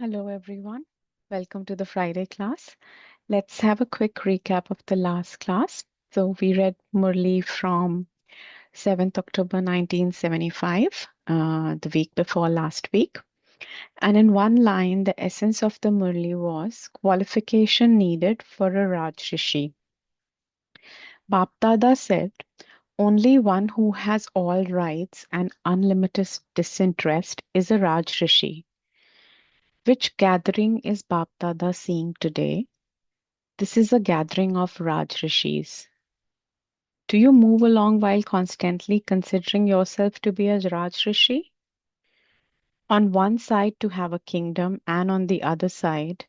Hello, everyone. Welcome to the Friday class. Let's have a quick recap of the last class. So, we read Murli from 7th October 1975, the week before last week. And in one line, the essence of the Murli was qualification needed for a Raj Rishi. Bapdada said, only one who has all rights and unlimited disinterest is a Raj Rishi. Which gathering is Bapdada seeing today? This is a gathering of Raj Rishis. Do you move along while constantly considering yourself to be a Raj Rishi? On one side, to have a kingdom, and on the other side,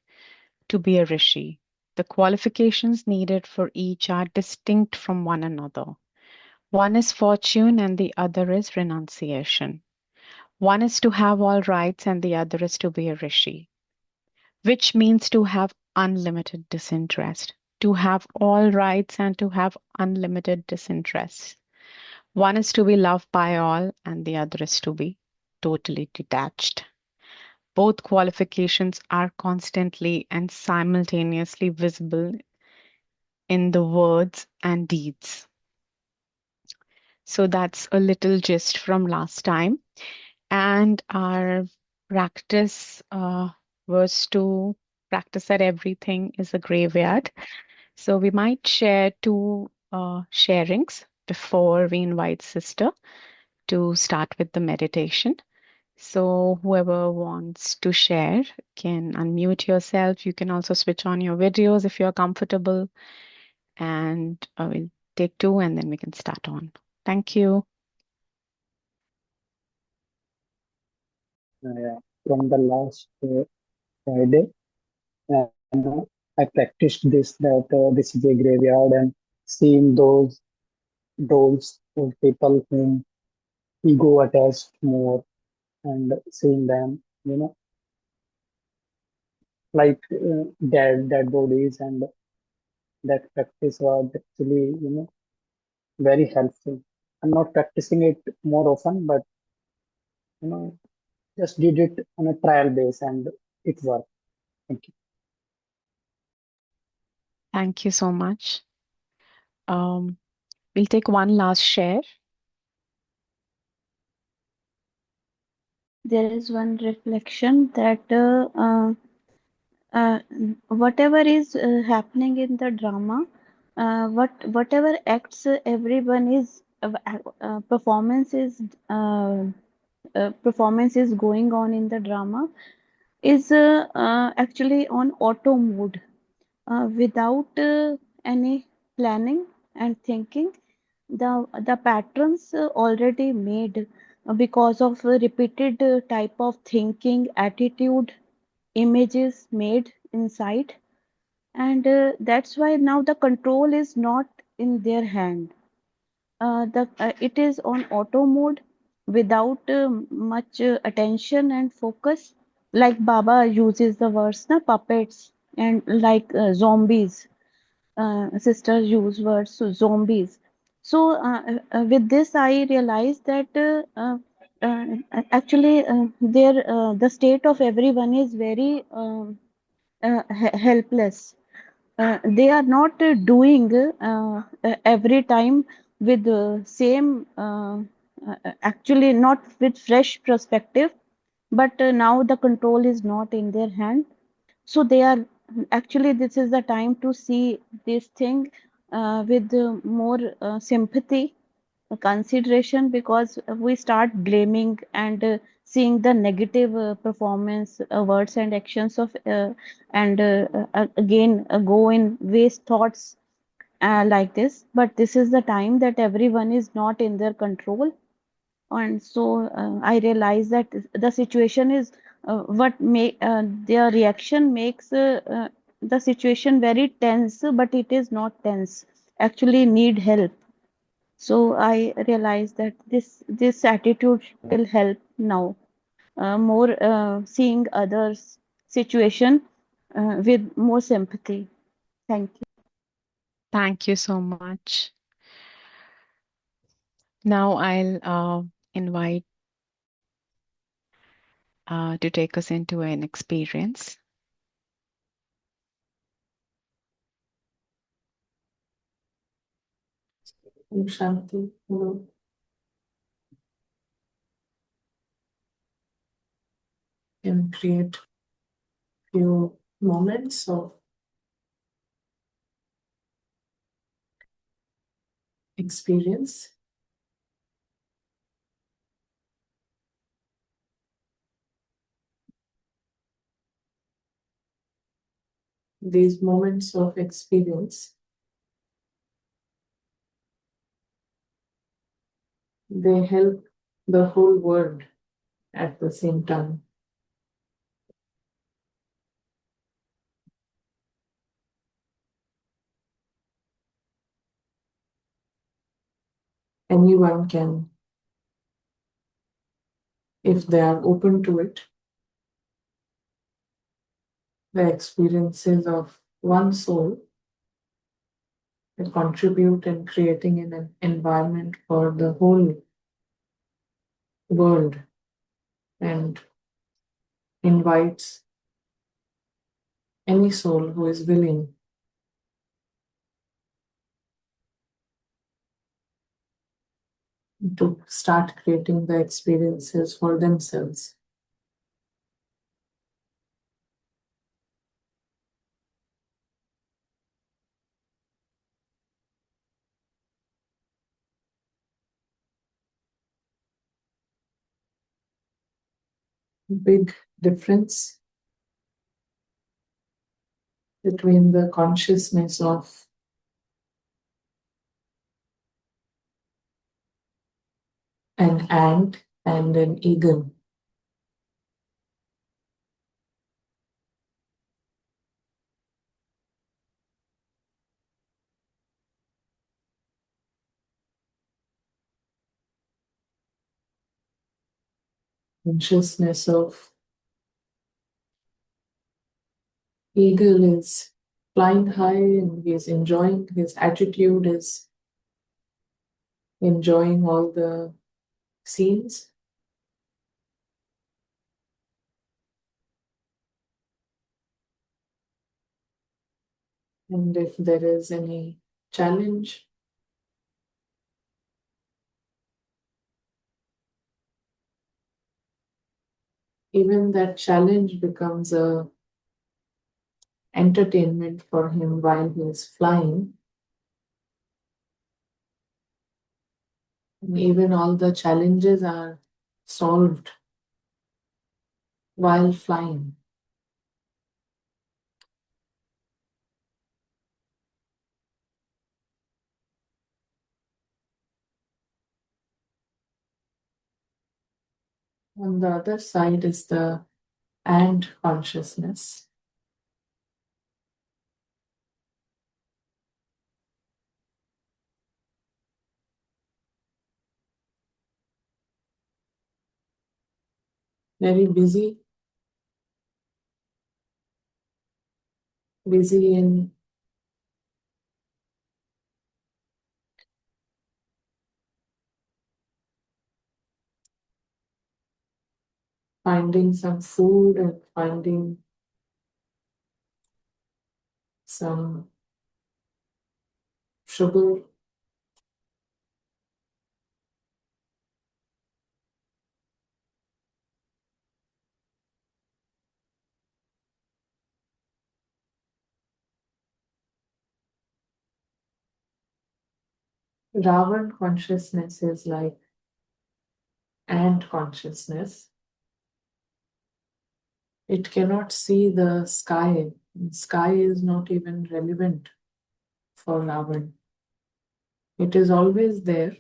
to be a Rishi. The qualifications needed for each are distinct from one another. One is fortune, and the other is renunciation. One is to have all rights, and the other is to be a Rishi, which means to have unlimited disinterest, to have all rights and to have unlimited disinterest. One is to be loved by all, and the other is to be totally detached. Both qualifications are constantly and simultaneously visible in the words and deeds. So that's a little gist from last time. And our practice was to practice that everything is a graveyard. So we might share two sharings before we invite sister to start with the meditation. So whoever wants to share can unmute yourself. You can also switch on your videos if you're comfortable. And we'll take two and then we can start on. Thank you. Yeah, from the last Friday, and I practiced this that this is a graveyard and seeing those those people whom ego attached more and seeing them, like dead bodies, and that practice was actually very helpful. I'm not practicing it more often, but you know just did it on a trial base and it worked. Thank you. Thank you so much. Um, we'll take one last share. There is one reflection that uh, whatever is happening in the drama, whatever acts everyone is uh, performance is going on in the drama is actually on auto mode without any planning and thinking. The patterns already made because of repeated type of thinking, attitude, images made inside, and that's why now the control is not in their hand. It is on auto mode without much attention and focus. Like Baba uses the words, na puppets, and like zombies. Sisters use words, so zombies. So with this, I realized that actually the state of everyone is very helpless. They are not doing every time with the same actually not with fresh perspective, but now the control is not in their hand, so they are actually this is the time to see this thing with more sympathy, consideration, because we start blaming and seeing the negative performance, words and actions of and again go in waste thoughts like this. But this is the time that everyone is not in their control, and so I realized that the situation is what make their reaction makes the situation very tense, but it is not tense, actually need help. So I realized that this attitude will help now, more seeing others situation with more sympathy. Thank you. Thank you so much. Now I'll invite to take us into an experience. Shanti, hello. Can create few moments of experience. These moments of experience, they help the whole world at the same time. Anyone can, if they are open to it, the experiences of one soul that contribute in creating an environment for the whole world and invites any soul who is willing to start creating the experiences for themselves. Big difference between the consciousness of an ant and an eagle. Consciousness of eagle is flying high and he is enjoying, his attitude is enjoying all the scenes. And if there is any challenge, even that challenge becomes a entertainment for him while he is flying. And even all the challenges are solved while flying. On the other side is the ant consciousness. Very busy in finding some food and finding some sugar. Ravan consciousness is like ant consciousness. It cannot see the sky. Sky is not even relevant for Ravan. It is always there,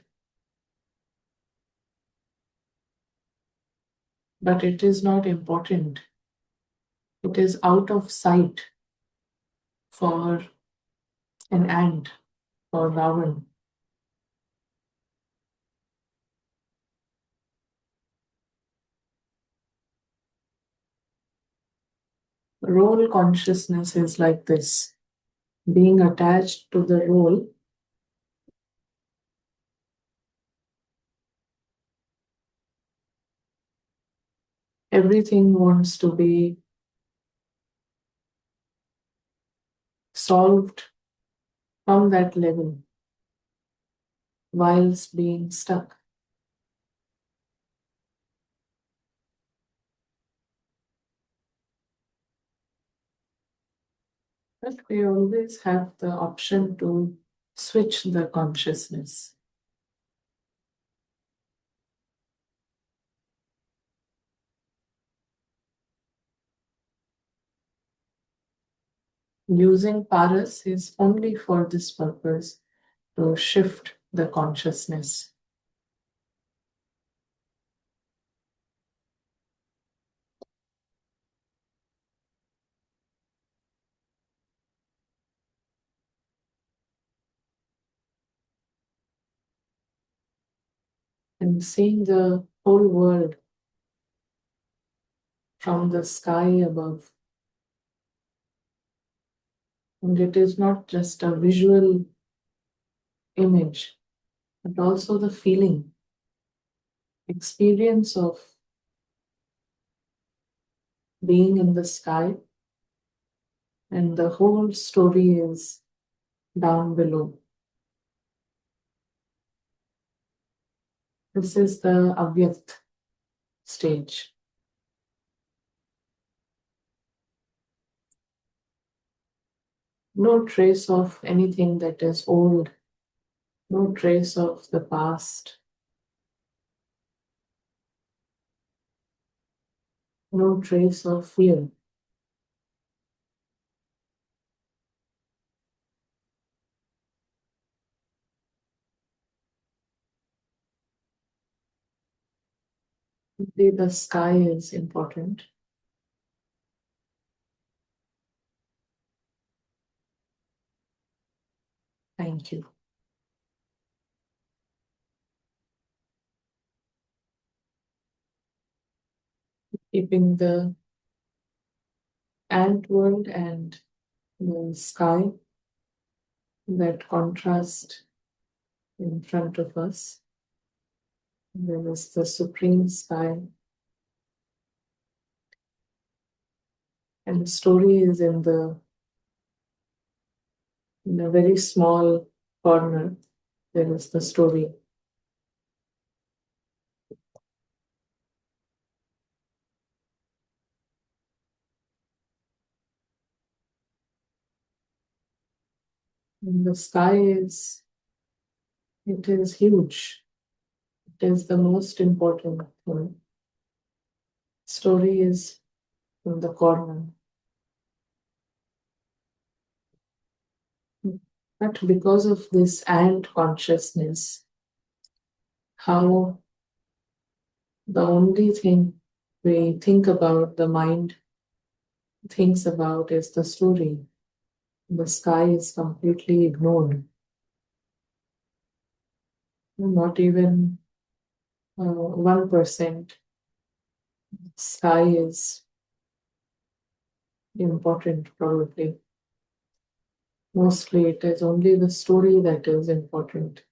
but it is not important. It is out of sight for an ant, for Ravan. Role consciousness is like this, being attached to the role Everything wants to be solved from that level whilst being stuck. But we always have the option to switch the consciousness. Using paras is only for this purpose, to shift the consciousness. And seeing the whole world from the sky above. And it is not just a visual image, but also the feeling, experience of being in the sky, and the whole story is down below. This is the Avyakt stage. No trace of anything that is old, no trace of the past, no trace of fear. Only the sky is important. Thank you. Keeping the ant world and the sky, that contrast in front of us. There is the supreme sky, and the story is in a very small corner. There is the story. And the sky is, it is huge. It is the most important thing. Story is in the corner. But because of this ant consciousness, how the only thing we think about, the mind thinks about, is the story. The sky is completely ignored. Not even 1% sky is important, probably. Mostly it is only the story that is important.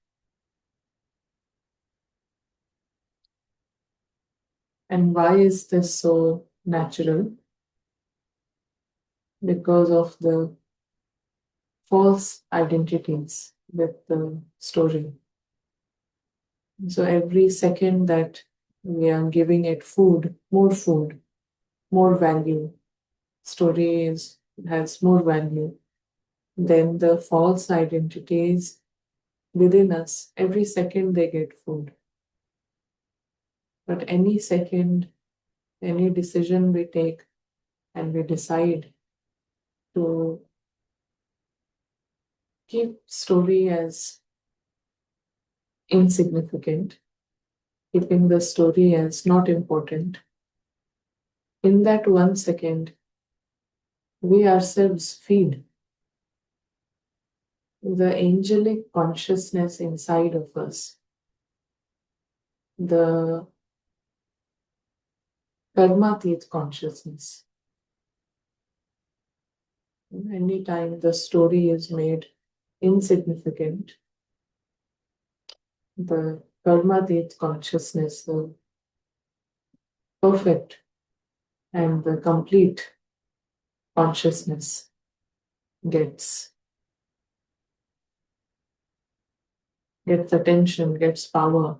And why is this so natural? Because of the false identities with the story. So every second that we are giving it food, more value, has more value, then the false identities within us, every second they get food. But any second, any decision we take and we decide to keep story as insignificant, keeping the story as not important, in that 1 second, we ourselves feed the angelic consciousness inside of us, the karmatit consciousness. Anytime the story is made insignificant, the karmatit consciousness, the perfect and the complete consciousness gets attention, gets power.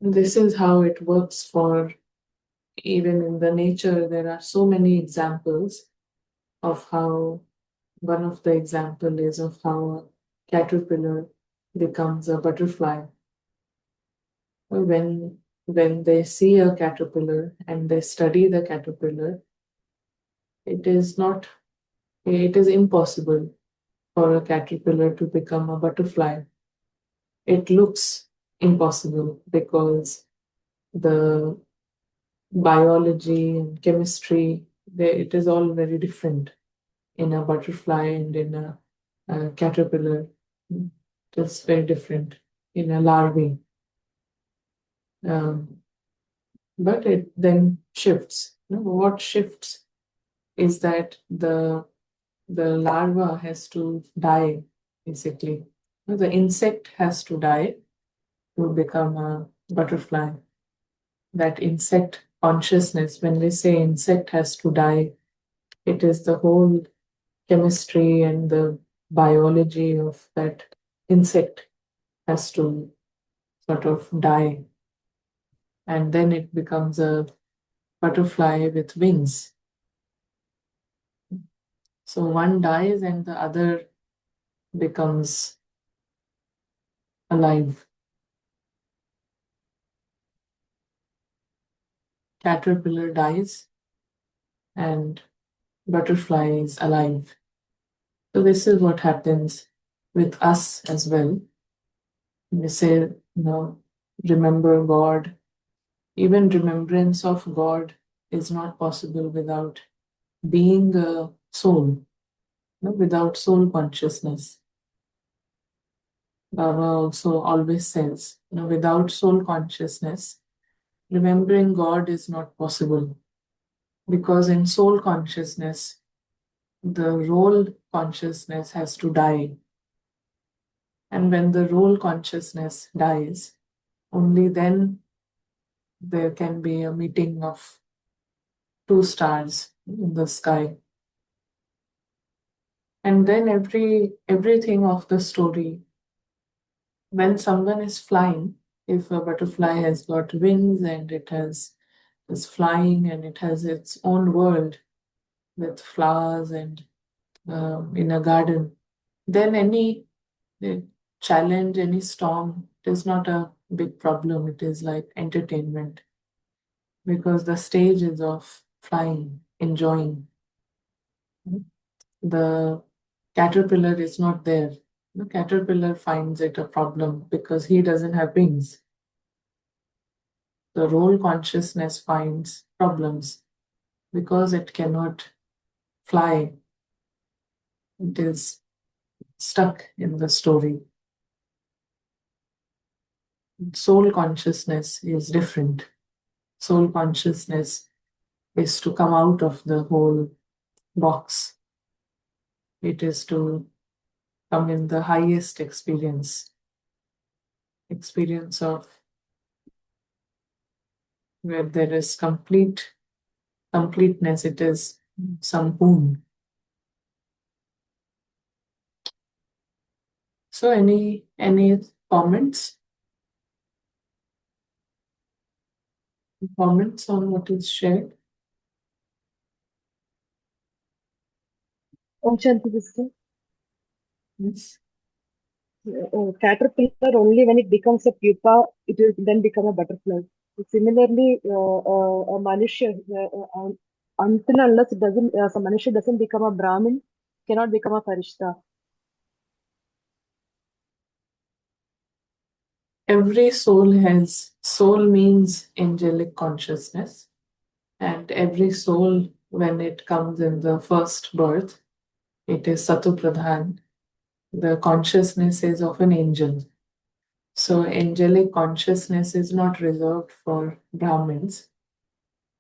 This is how it works for, even in the nature, there are so many examples of how, one of the example is of how a caterpillar becomes a butterfly. When they see a caterpillar and they study the caterpillar, it is not, it is impossible for a caterpillar to become a butterfly. It looks impossible because the biology and chemistry, it is all very different in a butterfly and in a caterpillar. It is very different in a larvae. But it then shifts. What shifts is that the larva has to die, basically. The insect has to die to become a butterfly. That insect consciousness, when we say insect has to die, it is the whole chemistry and the biology of that insect has to sort of die. And then it becomes a butterfly with wings. So one dies and the other becomes alive. Caterpillar dies and butterfly is alive. So this is what happens with us as well. We say, remember God. Even remembrance of God is not possible without being a soul, without soul consciousness. Baba also always says, without soul consciousness, remembering God is not possible. Because in soul consciousness, the role consciousness has to die. And when the role consciousness dies, only then there can be a meeting of two stars in the sky. And then everything of the story, when someone is flying, if a butterfly has got wings and is flying and it has its own world with flowers and in a garden, then any challenge, any storm, it is not a big problem. It is like entertainment because the stage is of flying, enjoying. The caterpillar is not there. The caterpillar finds it a problem because he doesn't have wings. The role consciousness finds problems because it cannot fly. It is stuck in the story. Soul consciousness is different. Soul consciousness is to come out of the whole box. It is to come in the highest experience of where there is completeness. It is sampoon. So any comments? Comments on what is shared? Om Shanti Sister. Yes. Caterpillar only when it becomes a pupa, it will then become a butterfly. Similarly, a Manushya, until unless it doesn't, some Manushya doesn't become a Brahmin, cannot become a Farishta. Every soul means angelic consciousness, and every soul, when it comes in the first birth, it is Satu Pradhan. The consciousness is of an angel. So angelic consciousness is not reserved for Brahmins.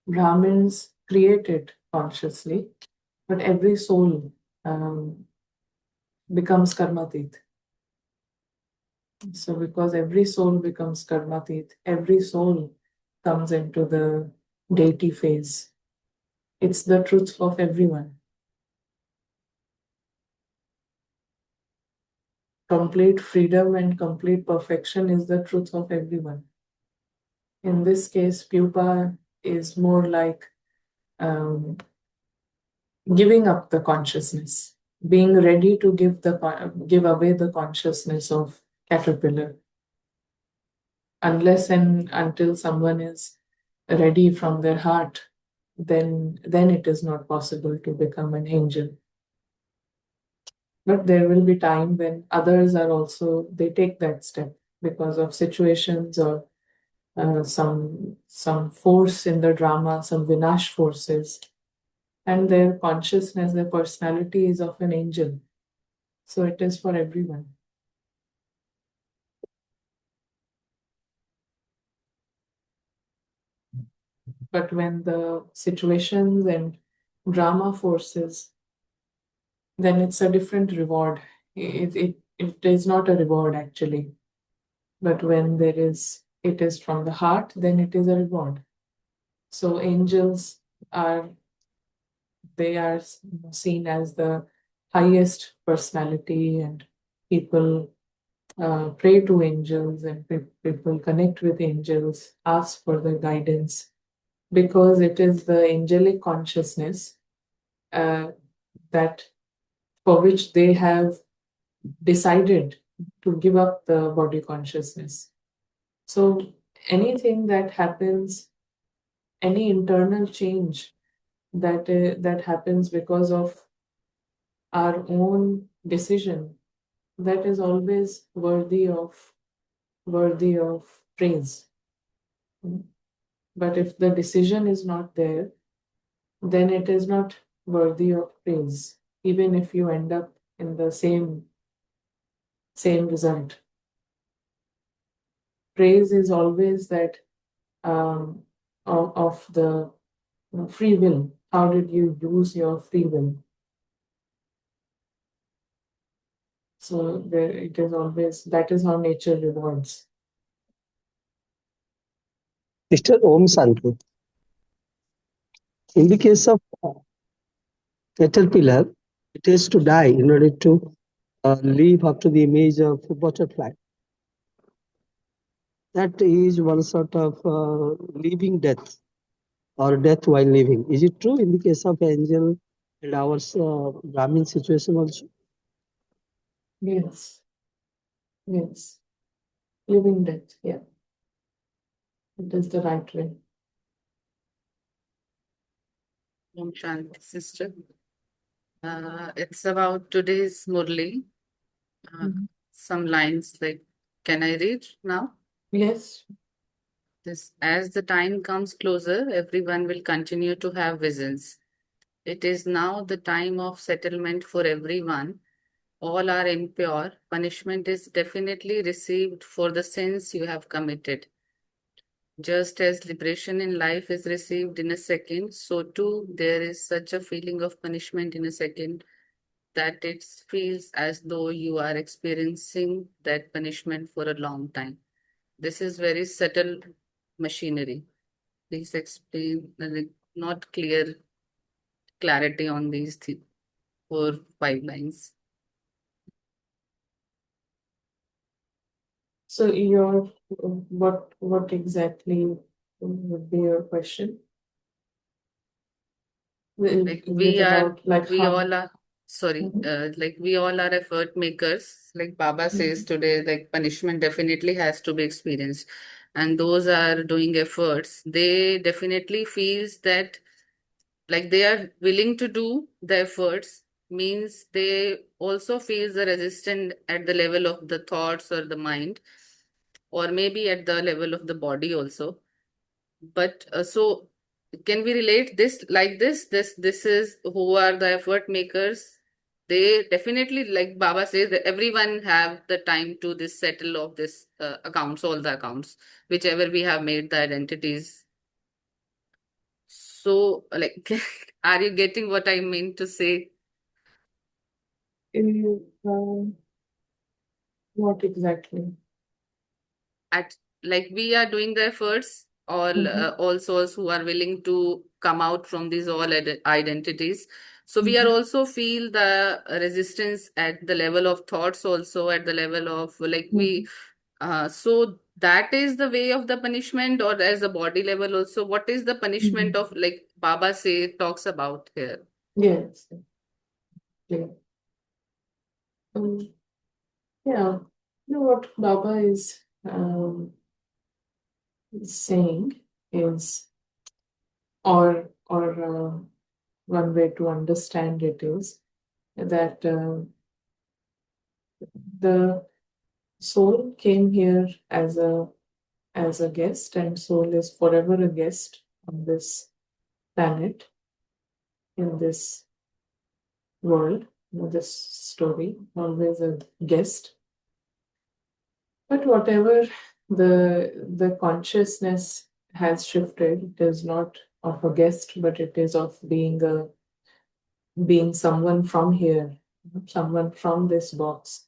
Brahmins create it consciously, but every soul becomes karmatit. So because every soul becomes karmatit, every soul comes into the deity phase. It's the truth of everyone. Complete freedom and complete perfection is the truth of everyone. In this case, pupa is more like giving up the consciousness, being ready to give away the consciousness of caterpillar. Unless and until someone is ready from their heart, then it is not possible to become an angel. But there will be time when others are also, they take that step because of situations or some force in the drama, some vinash forces, and their consciousness, their personality is of an angel. So it is for everyone. But when the situations and drama forces, then it's a different reward. It is not a reward actually. But when it is from the heart, then it is a reward. So angels are, they are seen as the highest personality, and people pray to angels, and people connect with angels, ask for the guidance, because it is the angelic consciousness that for which they have decided to give up the body consciousness. So anything that happens, any internal change that happens because of our own decision, that is always worthy of praise. But if the decision is not there, then it is not worthy of praise, even if you end up in the same result. Praise is always that of the free will. How did you use your free will? So there, it is always, that is how nature rewards. Mr. Om Santu, in the case of caterpillar, it has to die in order to live up to the image of a butterfly. That is one sort of living death or death while living. Is it true in the case of angel and our Brahmin situation also? Yes. Yes. Living death, yeah. It is the right way. Om Shanti, sister. It's about today's Murli. Some lines like, can I read now? Yes. This, as the time comes closer, everyone will continue to have visions. It is now the time of settlement for everyone. All are impure. Punishment is definitely received for the sins you have committed. Just as liberation in life is received in a second, so too there is such a feeling of punishment in a second that it feels as though you are experiencing that punishment for a long time. This is very subtle machinery. Please explain, not clear clarity on these 4-5 lines. So your what exactly would be your question? Like Is we it are, about like we how? all are, sorry, like we all are effort makers. Like Baba says today, like punishment definitely has to be experienced. And those are doing efforts. They definitely feels that like they are willing to do the efforts means they also feel the resistance at the level of the thoughts or the mind, or maybe at the level of the body also. But so can we relate this like this is who are the effort makers? They definitely, like Baba says, that everyone have the time to this settle of this accounts, all the accounts, whichever we have made the identities. So like are you getting what I mean to say? What exactly? At like we are doing the efforts all souls who are willing to come out from these all identities. So we are also feel the resistance at the level of thoughts, also at the level of like we so that is the way of the punishment, or as a body level also, what is the punishment of like Baba say talks about here? Yes. Yeah. Um, yeah. You know what Baba is saying is, or one way to understand it is that the soul came here as a guest, and soul is forever a guest on this planet, in this world, in this story, always a guest. But whatever the consciousness has shifted, it is not of a guest, but it is of being someone from here, someone from this box.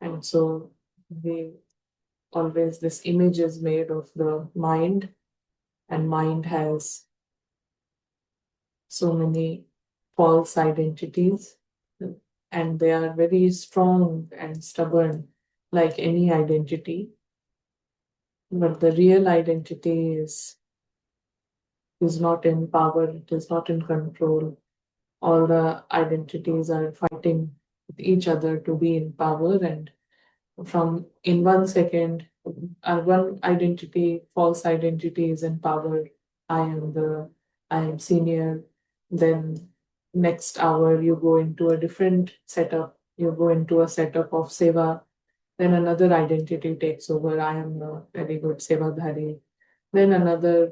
And so we always, this image is made of the mind, and mind has so many false identities, and they are very strong and stubborn, like any identity. But the real identity is not in power, it is not in control. All the identities are fighting with each other to be in power, and from in 1 second, one identity, false identity is in power. I am senior. Then next hour you go into a different setup. You go into a setup of seva. Then another identity takes over. I am a very good sevadhari. Then another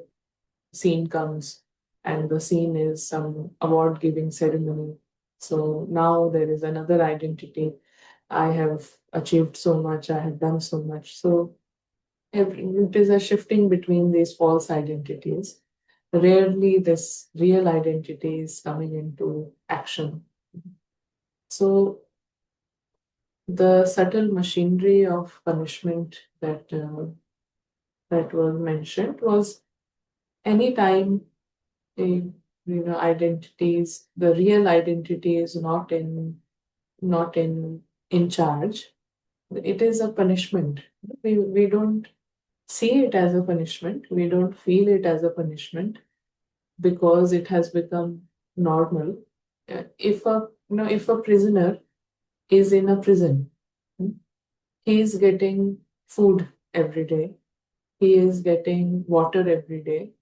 scene comes, and the scene is some award giving ceremony. So now there is another identity. I have achieved so much, I have done so much. So it is a shifting between these false identities. Rarely this real identity is coming into action. So the subtle machinery of punishment that was mentioned was anytime identities, the real identity is not in charge, it is a punishment. We don't see it as a punishment, we don't feel it as a punishment, because it has become normal. If a prisoner is in a prison, he is getting food every day, he is getting water every day,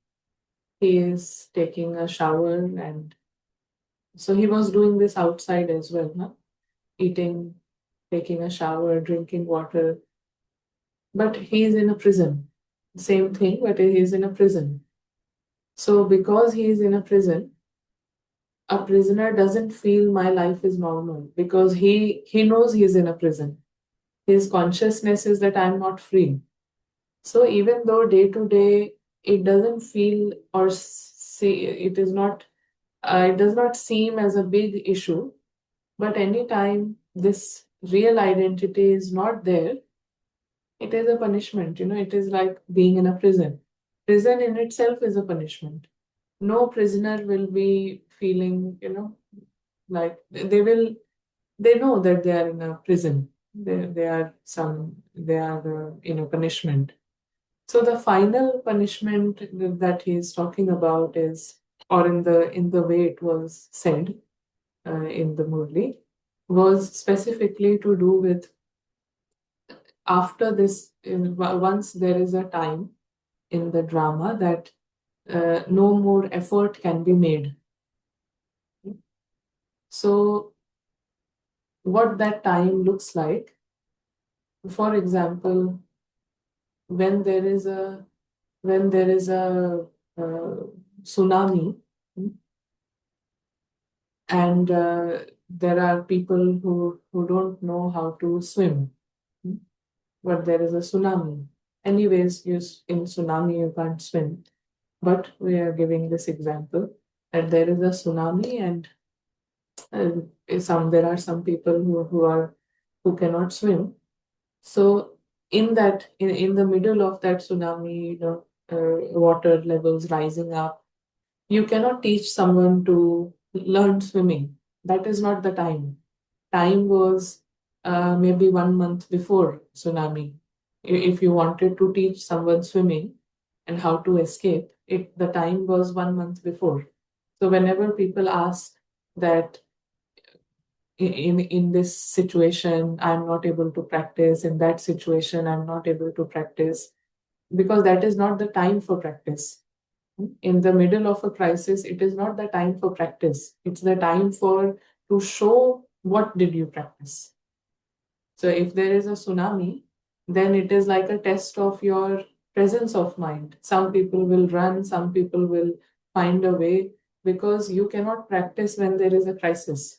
he is taking a shower, and so he was doing this outside as well, huh? Eating, taking a shower, drinking water. But he is in a prison. Same thing, but he is in a prison. So because he is in a prison, a prisoner doesn't feel my life is normal, because he knows he is in a prison. His consciousness is that I'm not free. So even though day to day it doesn't feel or see, it does not seem as a big issue, but anytime this real identity is not there, it is a punishment. It is like being in a prison. Prison in itself is a punishment. No prisoner will be feeling, like they know that they are in a prison. They are in a punishment. So the final punishment that he is talking about is, or in the way it was said in the Murli, was specifically to do with after this, once there is a time in the drama that no more effort can be made. So what that time looks like, for example, when there is a tsunami, and there are people who don't know how to swim, but there is a tsunami. Anyways, in tsunami you can't swim, but we are giving this example that there is a tsunami, and there are some people who cannot swim. So in the middle of that tsunami, water levels rising up. You cannot teach someone to learn swimming. That is not the time. Time was maybe 1 month before tsunami. If you wanted to teach someone swimming and how to escape, the time was 1 month before. So whenever people ask that in this situation I'm not able to practice, in that situation I'm not able to practice, because that is not the time for practice. In the middle of a crisis, it is not the time for practice. It's the time for to show what did you practice. So if there is a tsunami, then it is like a test of your presence of mind. Some people will run, some people will find a way, because you cannot practice when there is a crisis.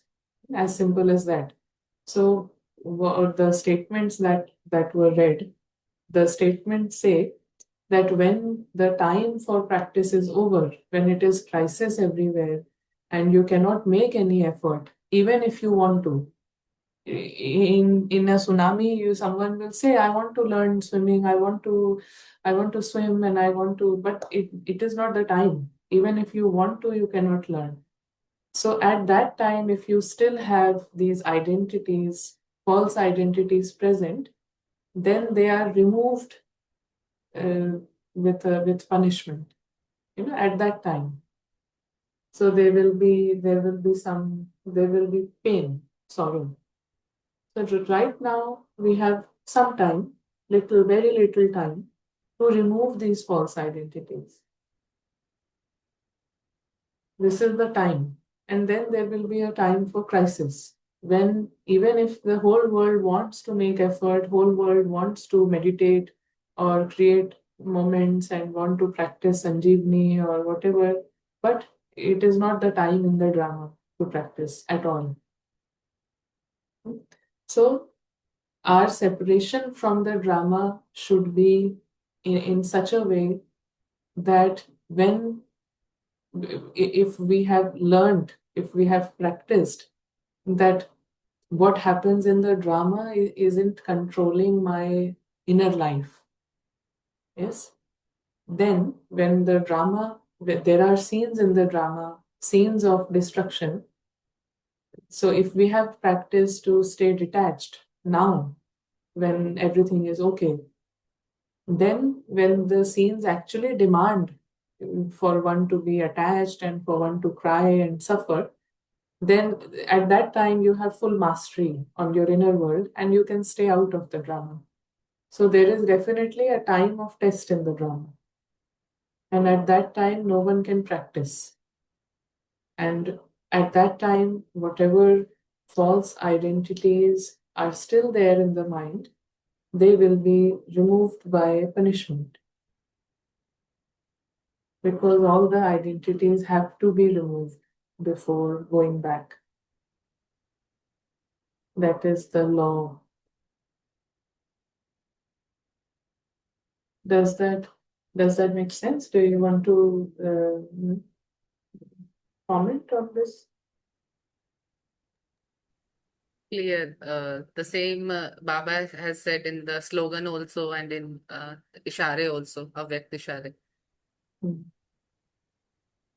As simple as that. So the statements that were read, the statements say that when the time for practice is over, when it is crisis everywhere, and you cannot make any effort, even if you want to. In a tsunami, someone will say, "I want to learn swimming. I want to swim, and I want to." But it is not the time. Even if you want to, you cannot learn. So at that time, if you still have these identities, false identities present, then they are removed uh, with punishment. At that time. So there will be pain, sorrow. So right now we have some time, very little time, to remove these false identities. This is the time. And then there will be a time for crisis, when even if the whole world wants to make effort, whole world wants to meditate or create moments and want to practice Sanjeevani or whatever, but it is not the time in the drama to practice at all. So our separation from the drama should be in such a way that if we have learned, if we have practiced, that what happens in the drama isn't controlling my inner life. Yes? Then, when there are scenes in the drama, scenes of destruction. So, if we have practiced to stay detached now, when everything is okay, then when the scenes actually demand for one to be attached and for one to cry and suffer, then at that time you have full mastery on your inner world and you can stay out of the drama. So there is definitely a time of test in the drama. And at that time, no one can practice. And at that time, whatever false identities are still there in the mind, they will be removed by punishment. Because all the identities have to be removed before going back. That is the law. Does that make sense? Do you want to comment on this? Clear. The same Baba has said in the slogan also and in Ishare also, Avyakt Ishare.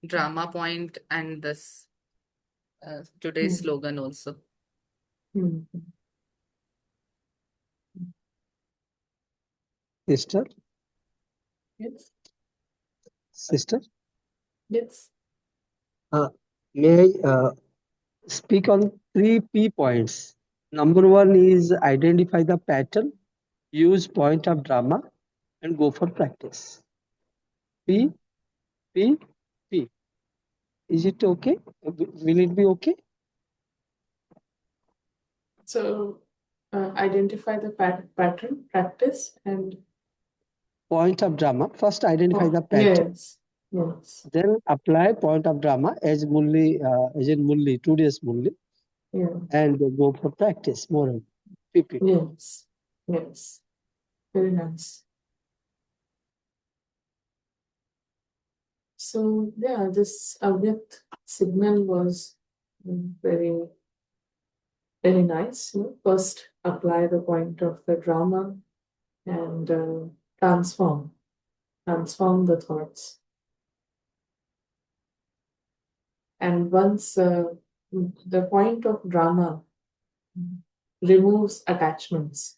Drama point and this today's slogan also. Sister? Yes. Sister? Yes. May I speak on 3 P points? Number 1 is identify the pattern, use point of drama, and go for practice. P, P, P. Is it okay? Will it be okay? So identify the pattern, practice, and Point of drama. First identify the pattern. yes, yes, Then apply point of drama as in Mulli, today's Mulli, yeah, and go for practice more. PP. yes, yes. Very nice. So yeah, this Avyakt signal was very, very nice. First, apply the point of the drama and transform. transform the thoughts. And once the point of drama removes attachments,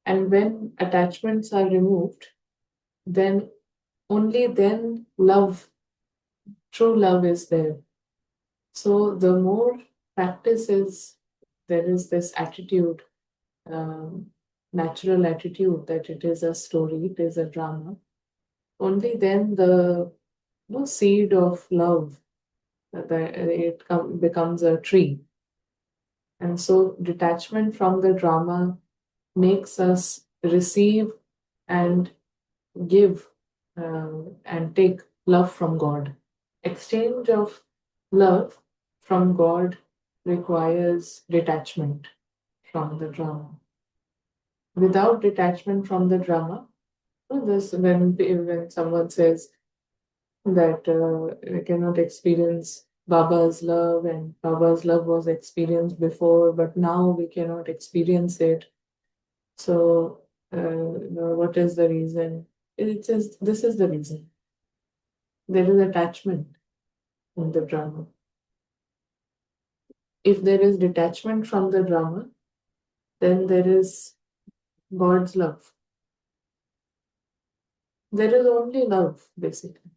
and when attachments are removed, then only then love, true love is there. So the more practice is, there is this attitude, natural attitude that it is a story, it is a drama. Only then the seed of love, becomes a tree. And so detachment from the drama makes us receive and give and take love from God. Exchange of love from God requires detachment from the drama. Without detachment from the drama, this when someone says that we cannot experience Baba's love, and Baba's love was experienced before, but now we cannot experience it. So, what is the reason? It is this is the reason. There is attachment in the drama. If there is detachment from the drama, then there is God's love. There is only love, basically.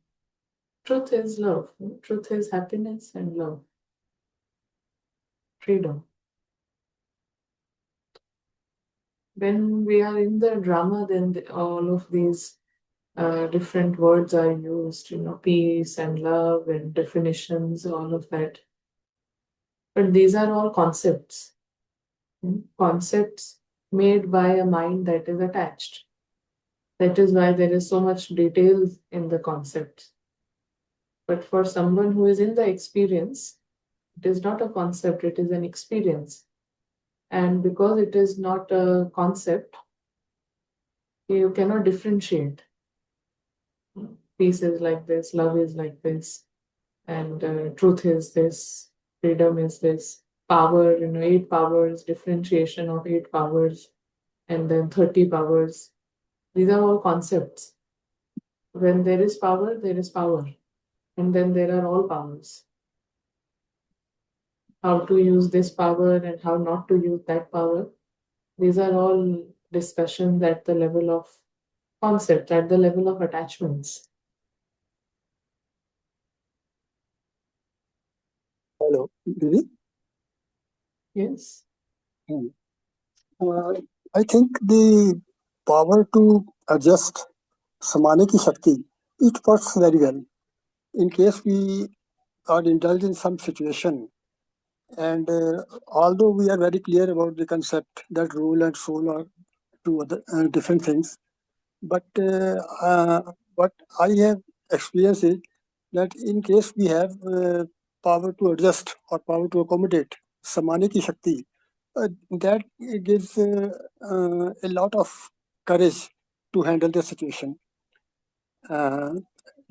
Truth is love. Truth is happiness and love. Freedom. When we are in the drama, then all of these different words are used, peace and love and definitions, all of that. But these are all concepts, concepts made by a mind that is attached. That is why there is so much detail in the concepts. But for someone who is in the experience, it is not a concept, it is an experience. And because it is not a concept, you cannot differentiate. Peace is like this, love is like this, and truth is this, freedom is this, power, 8 powers, differentiation of 8 powers, and then 30 powers. These are all concepts. When there is power, there is power, and then there are all powers. How to use this power and how not to use that power. These are all discussions at the level of concept, at the level of attachments. Hello, Didi. Yes. Uh, I think the power to adjust samane ki shakti, it works very well. In case we are indulged in some situation, and although we are very clear about the concept that rule and soul are two other different things, but what I have experienced is that in case we have power to adjust or power to accommodate samane ki shakti, that gives a lot of courage to handle the situation. Do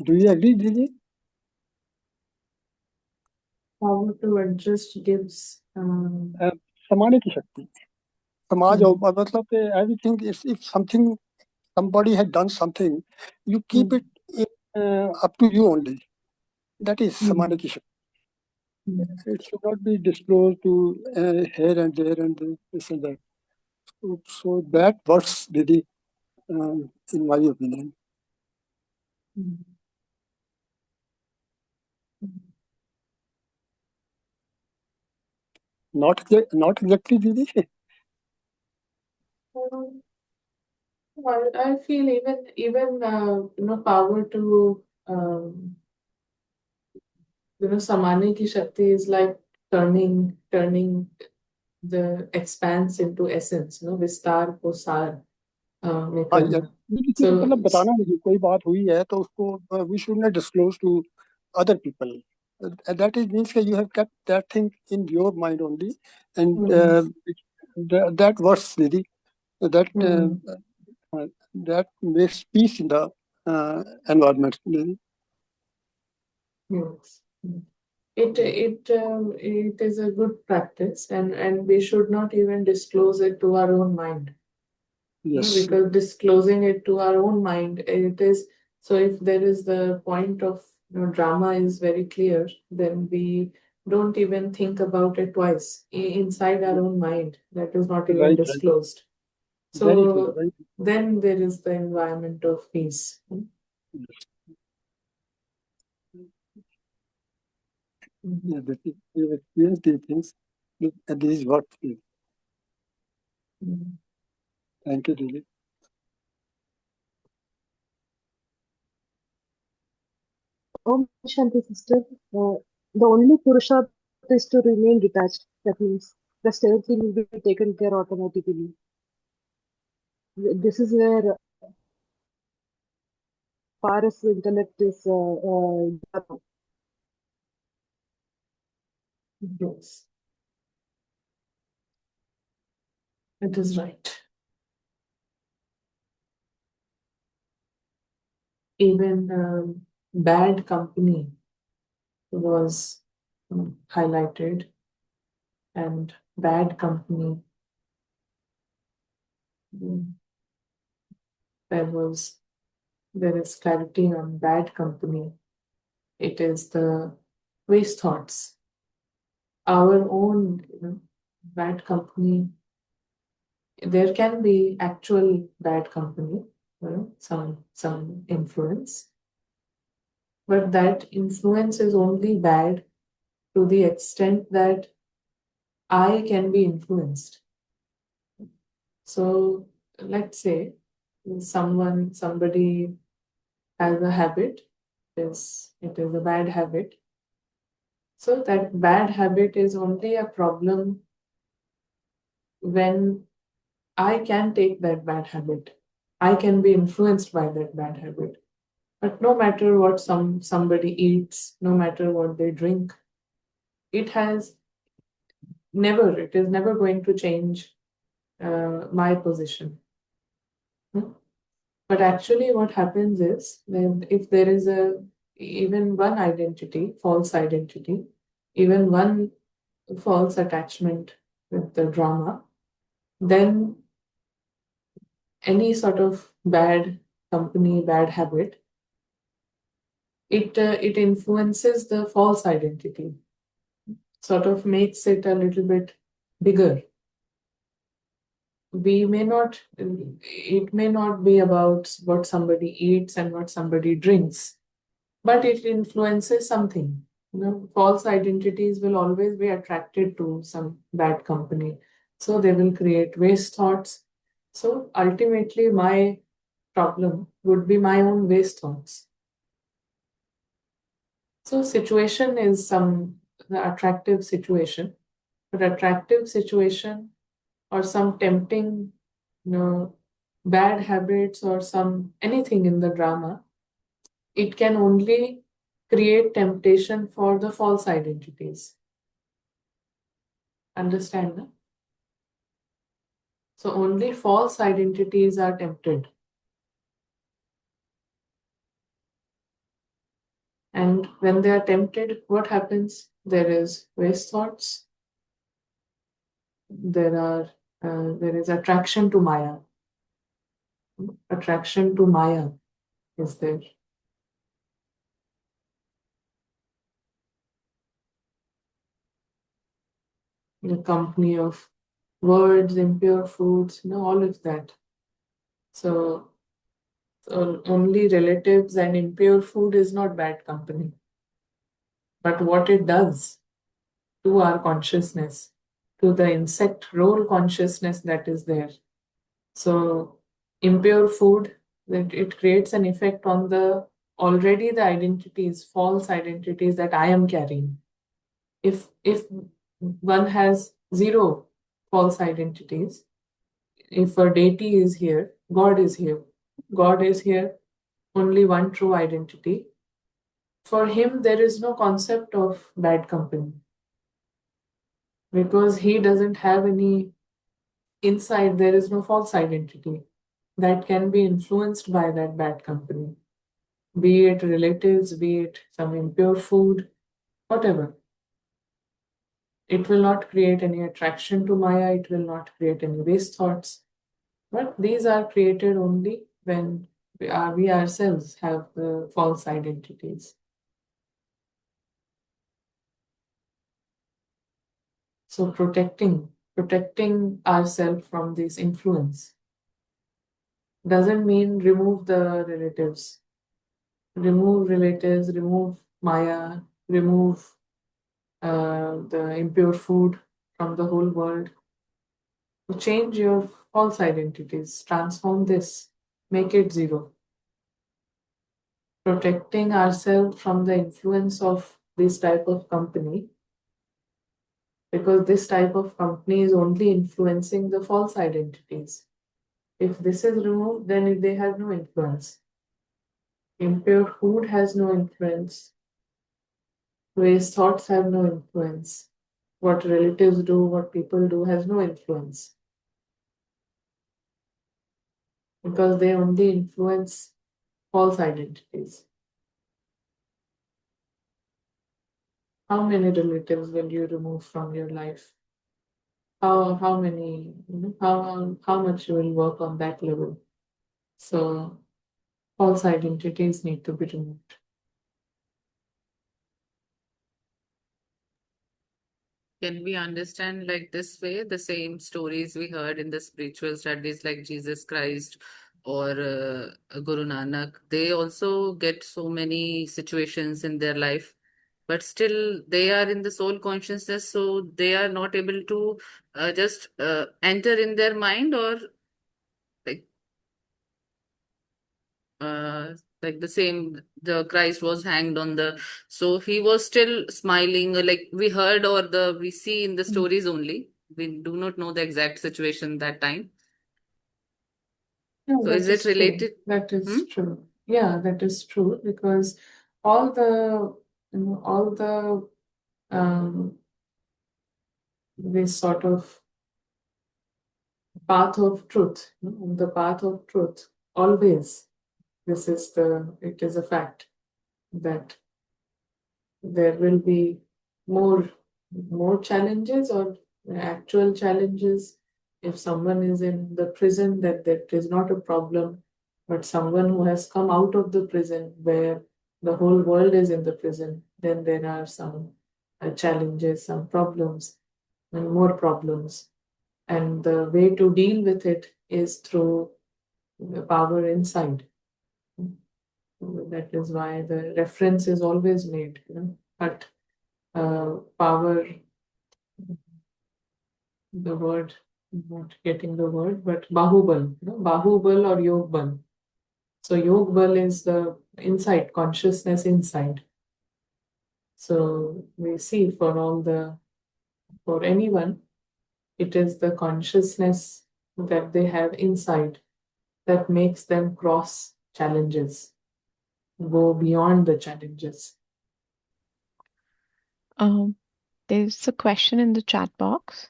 you agree, Didi? Power to adjust gives. समाने की शक्ति समाज मतलब everything is if something somebody had done something you keep it up to you only, that is समाने की शक्ति. It should not be disclosed to here and there and this and that. So that works, Didi, in my opinion. Not exactly, Didi. I feel even power to samane ki shakti is like turning the expanse into essence, vistar ko sar mein हाँ यार, karna. ये किसी को So मतलब बताना नहीं, कोई बात हुई है तो उसको we should not disclose to other people. That is means that you have kept that thing in your mind only, and that works, Didi. That that makes peace in the environment. Didi. yes. It is a good practice, and we should not even disclose it to our own mind. Yes. Because disclosing it to our own mind, it is So if there is the point of drama is very clear, then we don't even think about it twice inside our own mind. That is not even Right, right. disclosed. Very true, So very true. then there is the environment of peace. Yeah, that is, we have experienced these things. And this is what is. Mm. Thank you, Lily. Om Shanti sister, the only Purusharth is to remain detached. That means the rest everything will be taken care automatically. This is where, far as the intellect is, Yes, it is right. Even bad company was highlighted, and bad company, mm, there is clarity on bad company. It is the waste thoughts. Our own bad company. There can be actual bad company, some influence, but that influence is only bad to the extent that I can be influenced. So let's say somebody has a habit, it is a bad habit. So that bad habit is only a problem when I can take that bad habit. I can be influenced by that bad habit. But no matter what somebody eats, no matter what they drink, it is never going to change my position. But actually, what happens is that if there is even one identity, false identity, even one false attachment with the drama, then any sort of bad company, bad habit, it influences the false identity, sort of makes it a little bit bigger. It may not be about what somebody eats and what somebody drinks, but it influences something. False identities will always be attracted to some bad company. So they will create waste thoughts. So ultimately, my problem would be my own waste thoughts. So situation is the attractive situation, but attractive situation or some tempting, bad habits or anything in the drama, it can only create temptation for the false identities. Understand? No? So only false identities are tempted. And when they are tempted, what happens? There is waste thoughts. There is attraction to Maya. Attraction to Maya is there. The company of words, impure foods, all of that. So only relatives and impure food is not bad company. But what it does to our consciousness, to the insect role consciousness that is there. So impure food, that it creates an effect on the identities, false identities that I am carrying. If one has zero false identities, if a deity is here, God is here. God is here, only one true identity. For him, there is no concept of bad company because he doesn't have any inside, there is no false identity that can be influenced by that bad company, be it relatives, be it some impure food, whatever. It will not create any attraction to Maya, it will not create any waste thoughts. But these are created only when we ourselves have the false identities. So protecting ourselves from this influence doesn't mean remove the relatives. Remove relatives, remove Maya, remove the impure food from the whole world. So change your false identities, transform this, make it zero. Protecting ourselves from the influence of this type of company, because this type of company is only influencing the false identities. If this is removed, then they have no influence. Impure food has no influence. Waste thoughts have no influence. What relatives do, what people do has no influence. Because they only influence false identities. How many relatives will you remove from your life? How many, how much you will work on that level? So false identities need to be removed. Can we understand like this way the same stories we heard in the spiritual studies like Jesus Christ or Guru Nanak? They also get so many situations in their life, but still they are in the soul consciousness, so they are not able to just enter in their mind or like uh, like the same the Christ was hanged on the so he was still smiling like we heard or the we see in the stories only. We do not know the exact situation that time. Yeah, So that is it is true. related? That is Hmm? true. Yeah, that is true because all the all the this sort of path of truth, the path of truth, always it is a fact that there will be more challenges or actual challenges. If someone is in the prison, that is not a problem, but someone who has come out of the prison where the whole world is in the prison, then there are some challenges, some problems, and more problems. And the way to deal with it is through the power inside. That is why the reference is always made, but power, the word, not getting the word, but bahubal, bahubal or yogbal. So yogbal is the inside, consciousness inside. So we see for anyone, it is the consciousness that they have inside that makes them cross challenges, go beyond the challenges. Um, there's a question in the chat box.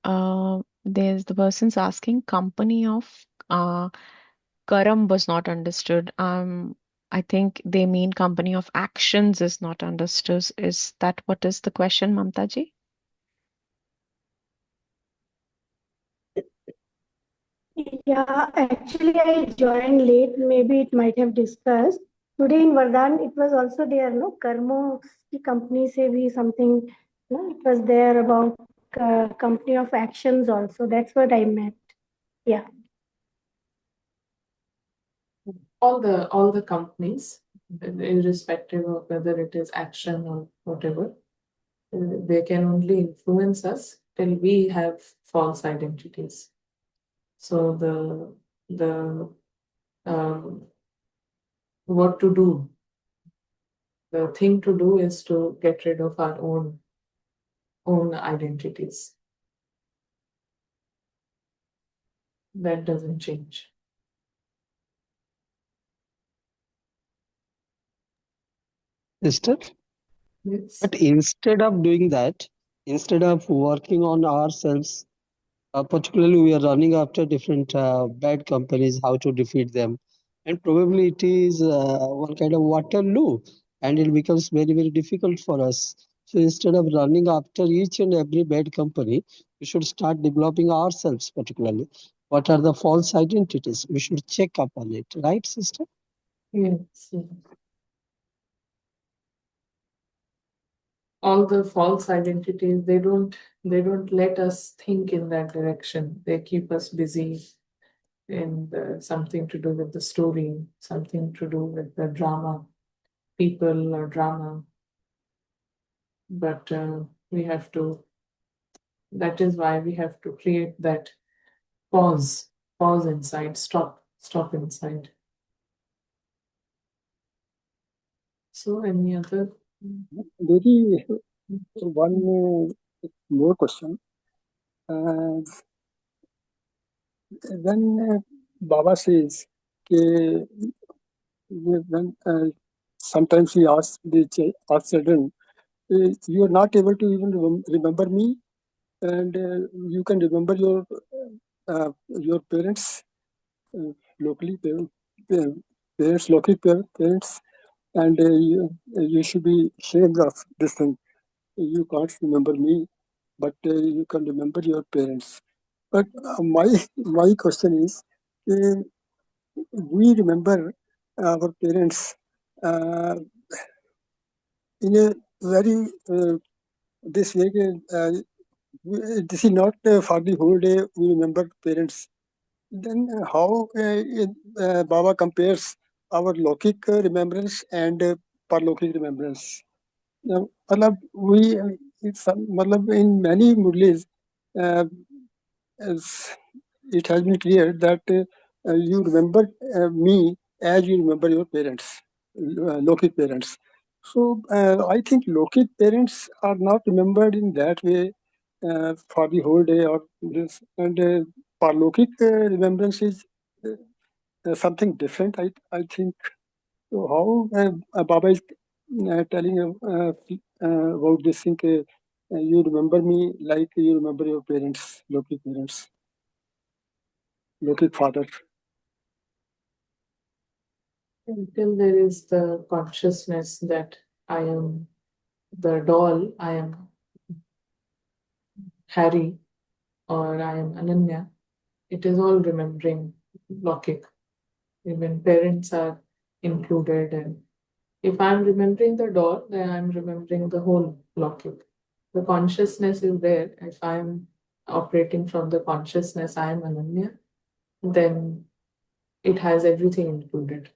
There's the person's asking company of Karam was not understood. I think they mean company of actions is not understood. Is that what is the question, Mamta ji? Yeah, actually, I joined late. Maybe it might have discussed. Today in Vardhan, it was also there, no? Karmo ki company se bhi something, no? It was there about company of actions also. That's what I meant. Yeah. All the companies, irrespective of whether it is action or whatever, they can only influence us till we have false identities. So the what to do, the thing to do is to get rid of our own identities. That doesn't change. Sister, Yes. but instead of doing that, instead of working on ourselves, particularly we are running after different bad companies, how to defeat them, and probably it is one kind of Waterloo, and it becomes very very difficult for us. So instead of running after each and every bad company, we should start developing ourselves particularly. what are the false identities. We should check upon it, right, sister? Yes. All the false identities, they don't let us think in that direction. They keep us busy in something to do with the story, something to do with the drama, people or drama. But we have to, that is why we have to create that pause inside, stop inside. So any other? Maybe one more question. When Baba says, when sometimes he asks asks children, you are not able to even remember me, and you can remember your parents locally, parents, local parents, and you should be ashamed of this thing. You can't remember me, but you can remember your parents. But my question is, uh, we remember our parents uh, in a very this way. This is not for the whole day. We remember parents. Then how Baba compares our Lokik remembrance and Parlokik remembrance? मतलब we मतलब in many Murlis, uh, as it has been clear that you remember me as you remember your parents, Lokik parents. So I think Lokik parents are not remembered in that way for the whole day or this, and Parlokik remembrance is something different. I think. So how Baba is telling about this thing? You remember me like you remember your parents, Lokik parents, Lokik father. Until there is the consciousness that I am the doll, I am Harry, or I am Ananya, it is all remembering Lokik. Even parents are included. And if I'm remembering the doll, then I'm remembering the whole Lokik. The consciousness is there. If I'm operating from the consciousness, I am Ananya, then it has everything included.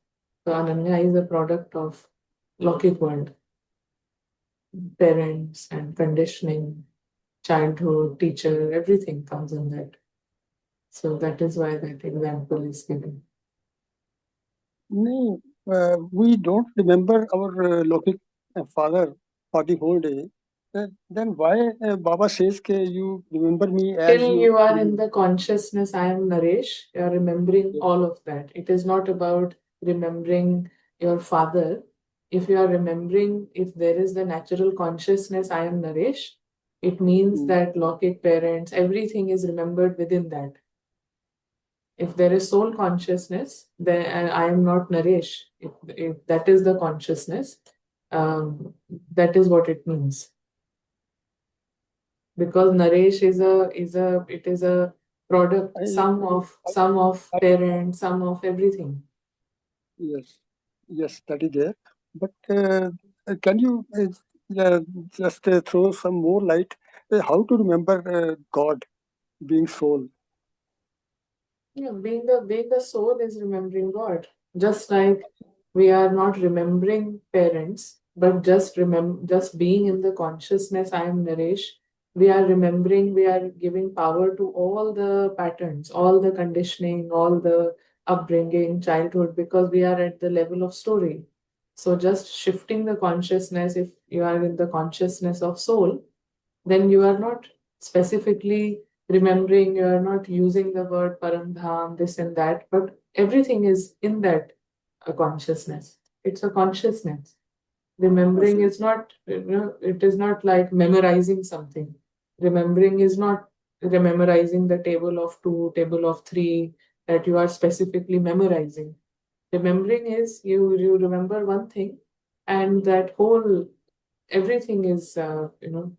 So Ananya is a product of Lokik world. Parents and conditioning, childhood, teacher, everything comes in that. So that is why that example is given. No, we don't remember our Lokik father for the whole day. Then why Baba says you remember me as Till you? you are in the consciousness, I am Naresh, you are remembering all of that. It is not about remembering your father. If you are remembering, if there is the natural consciousness, I am Naresh, it means that Lokik parents, everything is remembered within that. If there is soul consciousness, then I am not Naresh. If that is the consciousness, that is what it means. Because Naresh is a product, sum of parents, sum of everything. Yes, that is there. But can you just throw some more light how to remember God being soul? Yeah, being the soul is remembering God. Just like we are not remembering parents, but just being in the consciousness, I am Naresh. We are remembering, we are giving power to all the patterns, all the conditioning, all the upbringing, childhood, because we are at the level of story. So just shifting the consciousness, if you are in the consciousness of soul, then you are not specifically remembering, you are not using the word paramdham, this and that, but everything is in that consciousness. It's a consciousness. Remembering is not, it is not like memorizing something. Remembering is not memorizing the table of two, table of three that you are specifically memorizing. Remembering is you remember one thing, and that whole everything is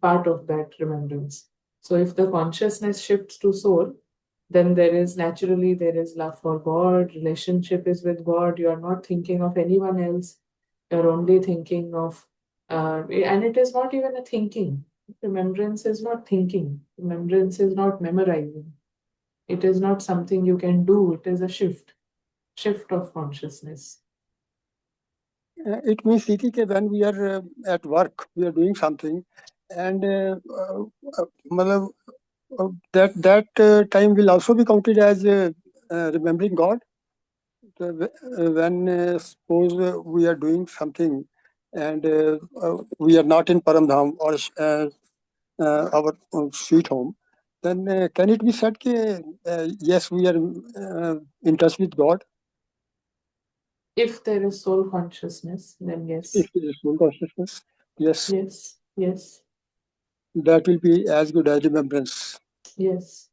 part of that remembrance. So if the consciousness shifts to soul, then there is love for God, relationship is with God. You are not thinking of anyone else. You're only thinking of, and it is not even a thinking. Remembrance is not thinking. Remembrance is not memorizing. It is not something you can do. It is a shift of consciousness. It means, Siti, when we are at work, we are doing something, and matlab, that time will also be counted as remembering God. When suppose we are doing something and we are not in Paramdham or our sweet home, then can it be said that yes, we are in touch with God? If there is soul consciousness, then yes. If there is soul consciousness, yes. Yes. That will be as good as remembrance. Yes.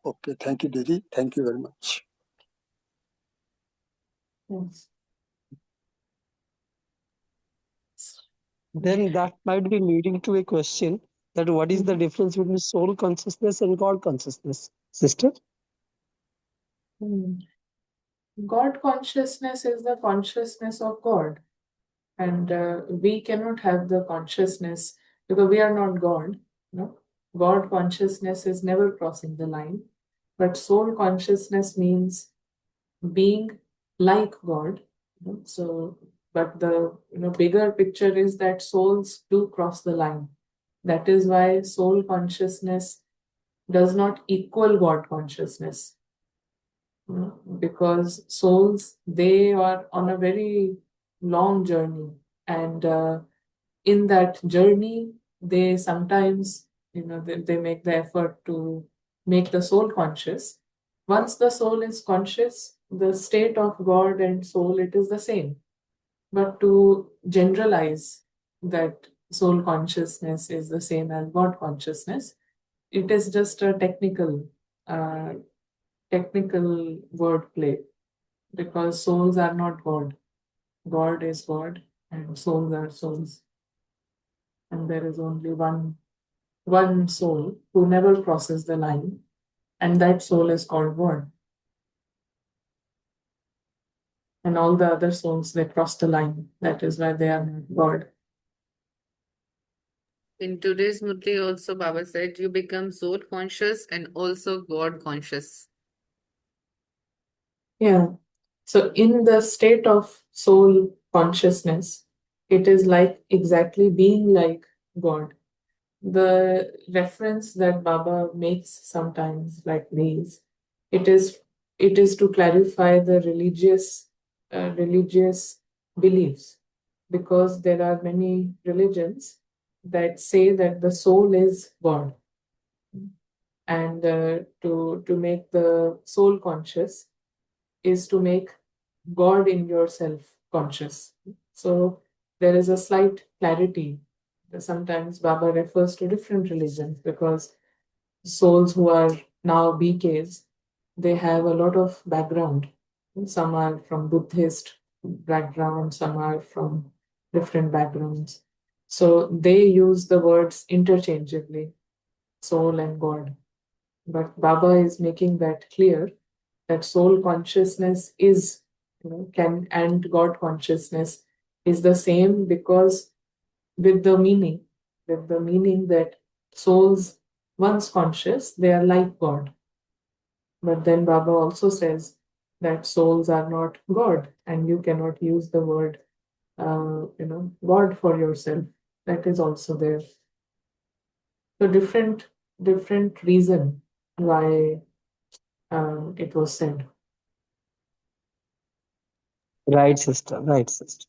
Okay, thank you, Didi. Thank you very much. Yes. Then that might be leading to a question that what is the difference between soul consciousness and God consciousness, sister? God consciousness is the consciousness of God. And we cannot have the consciousness because we are not God. No? God consciousness is never crossing the line. But soul consciousness means being like God. So, but the bigger picture is that souls do cross the line. That is why soul consciousness does not equal God consciousness. Because souls, they are on a very long journey, and in that journey they sometimes they make the effort to make the soul conscious. Once the soul is conscious, the state of God and soul, it is the same. But to generalize that soul consciousness is the same as God consciousness, it is just a uh, technical wordplay, because souls are not God. God is God, and souls are souls. And there is only one soul who never crosses the line, and that soul is called God. And all the other souls, they cross the line. That is why they are not God. In today's Murli also Baba said you become soul conscious and also God conscious. Yeah. So in the state of soul consciousness, it is like exactly being like God. The reference that Baba makes sometimes like these, it is to clarify the religious beliefs, because there are many religions that say that the soul is God, and to make the soul conscious is to make God in yourself conscious. So there is a slight clarity. Sometimes Baba refers to different religions because souls who are now BKs, they have a lot of background. Some are from Buddhist background, some are from different backgrounds. So they use the words interchangeably, soul and God. But Baba is making that clear that soul consciousness is, can, and God consciousness is the same, because with the meaning that souls, once conscious, they are like God. But then Baba also says that souls are not God, and you cannot use the word, God for yourself. That is also there. So different reason why it was said. Right, sister. Right, sister.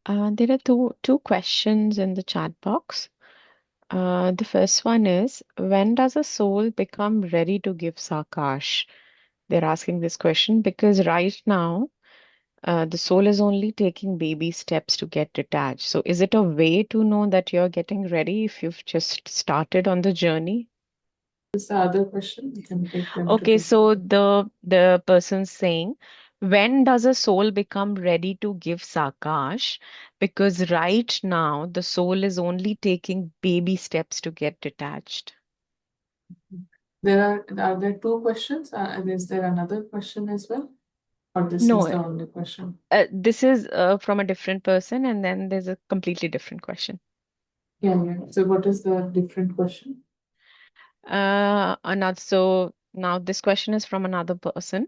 There are two questions in the chat box. The first one is, when does a soul become ready to give Sakash? They're asking this question because right now, the soul is only taking baby steps to get detached. So, is it a way to know that you're getting ready if you've just started on the journey? Is the other question? You can take them Okay, together. so the person's saying, when does a soul become ready to give Sakash? Because right now, the soul is only taking baby steps to get detached. Are there two questions? Is there another question as well? Or this No, is the only question? this is from a different person, and then there's a completely different question. Yeah. So what is the different question? So now this question is from another person.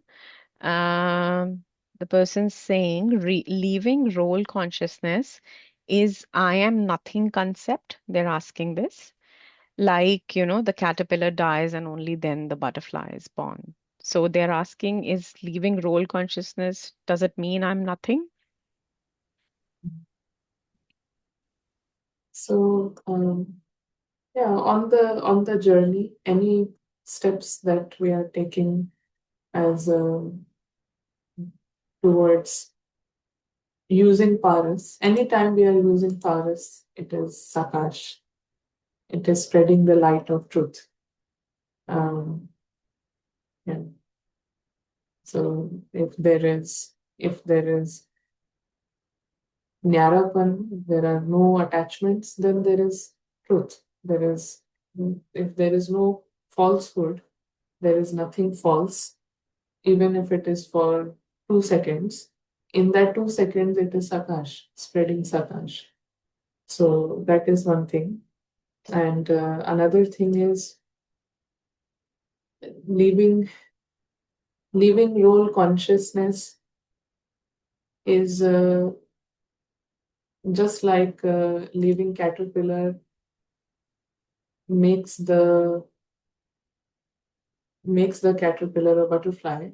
The person's saying leaving role consciousness is I am nothing concept. They're asking this. Like, the caterpillar dies and only then the butterfly is born. So they're asking, is leaving role consciousness, does it mean I'm nothing? So yeah, on the journey, any steps that we are taking as towards using paras, anytime we are using paras, it is sakash. It is spreading the light of truth. Yeah. So if there is Nyarapan, there are no attachments, then there is truth. If there is no falsehood, there is nothing false, even if it is for 2 seconds. In that 2 seconds, it is Sakash, spreading Sakash. So that is one thing. And another thing is leaving role consciousness is just like leaving caterpillar makes the caterpillar a butterfly.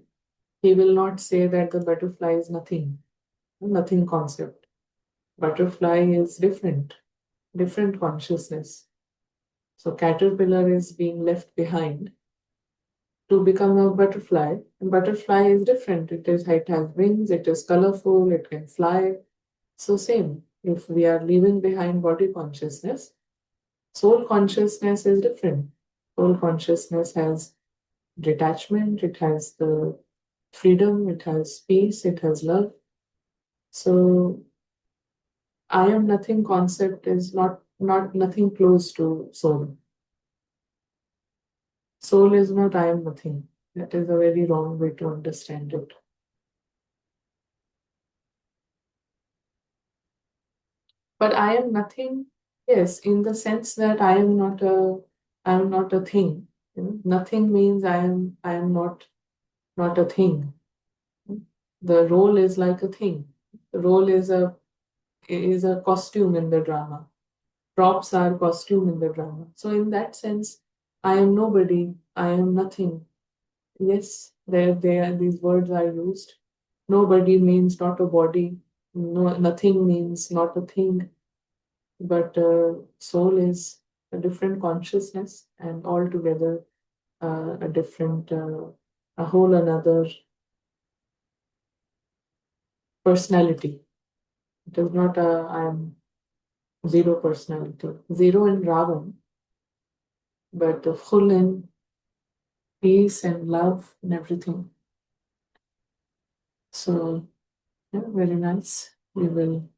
He will not say that the butterfly is nothing concept. Butterfly is different consciousness. So caterpillar is being left behind to become a butterfly. And butterfly is different. It has wings, it is colorful, it can fly. So same. If we are leaving behind body consciousness, soul consciousness is different. Soul consciousness has detachment, it has the freedom, it has peace, it has love. So I am nothing concept is not nothing close to soul. Soul is not I am nothing. That is a very wrong way to understand it. But I am nothing, yes, in the sense that I am not a thing. Nothing means I am not a thing. The role is like a thing. The role is a costume in the drama. Props are costume in the drama. So in that sense, I am nobody. I am nothing. Yes, these words are used. Nobody means not a body. No, nothing means not a thing. But soul is a different consciousness and altogether a whole another personality. It is not I am zero personality, zero in Ravan, but full in peace and love and everything. So, yeah, very nice. We will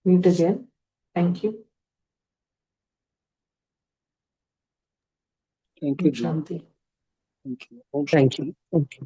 meet again. Thank you. Thank you, Om Devi. Shanti. Thank you. Om Thank you. Shanti. Okay.